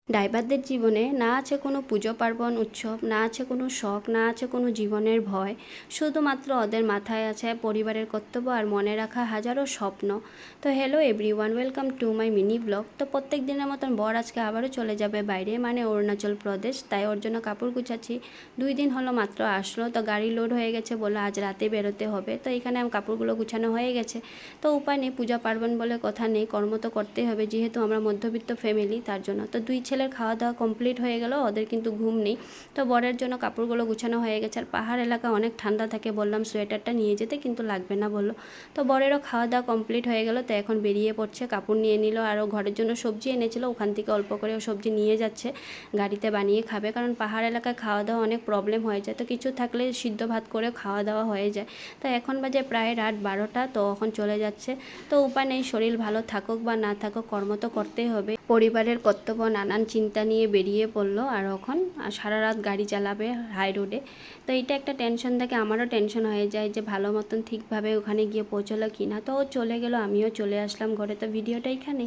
ড্রাইভারদের জীবনে না আছে কোনো পুজো পার্বণ উৎসব, না আছে কোনো শখ, না আছে কোনো জীবনের ভয়। শুধুমাত্র ওদের মাথায় আছে পরিবারের কর্তব্য আর মনে রাখা হাজারো স্বপ্ন। তো hello everyone, welcome to my mini blog. তো প্রত্যেক দিনের মতন বর আজকে আবারও চলে যাবে বাইরে, মানে অরুণাচল প্রদেশ। তাই ওর জন্য কাপড় গুছাচ্ছি। 2 দিন হলো মাত্র আসলো, তো গাড়ি লোড হয়ে গেছে, বলে আজ রাতে বেরোতে হবে। তো এখানে কাপড়গুলো গুছানো হয়ে গেছে। তো উপায় নেই, পূজা পার্বণ বলে কথা নেই, কর্ম তো করতেই হবে, যেহেতু আমরা মধ্যবিত্ত ফ্যামিলি তার জন্য। তো 2 ছেলের খাওয়া দাওয়া কমপ্লিট হয়ে গেল, ওদের কিন্তু ঘুম নেই। তো বরের জন্য কাপড়গুলো গুছানো হয়ে গেছে। আর পাহাড় এলাকা অনেক ঠান্ডা থাকে, বললাম সোয়েটারটা নিয়ে যেতে, কিন্তু লাগবে না বললো। তো বরেরও খাওয়া দাওয়া কমপ্লিট হয়ে গেল, তো এখন বেরিয়ে পড়ছে, কাপড় নিয়ে নিল। আরও ঘরের জন্য সবজি এনেছিল, ওখান থেকে অল্প করে ও সবজি নিয়ে যাচ্ছে, গাড়িতে বানিয়ে খাবে। কারণ পাহাড় এলাকায় খাওয়া দাওয়া অনেক প্রবলেম হয়ে যায়, তো কিছু থাকলে সিদ্ধ ভাত করে খাওয়া দাওয়া হয়ে যায়। তো এখন বাজে প্রায় রাত 12টা, তো এখন চলে যাচ্ছে। তো উপায় নেই, শরীর ভালো থাকুক বা না থাকুক, কর্ম তো করতেই হবে। পরিবারের কর্তব্য নানান চিন্তা নিয়ে বেরিয়ে পড়লো। আর এখন সারা রাত গাড়ি চালাবে হাই রোডে। তো এইটা একটা টেনশন থাকে, আমারও টেনশন হয়ে যায় যে ভালো মতন ঠিকভাবে ওখানে গিয়ে পৌঁছলো কি না। তো ও চলে গেল, আমিও চলে আসলাম ঘরে। তো ভিডিওটা এখানেই।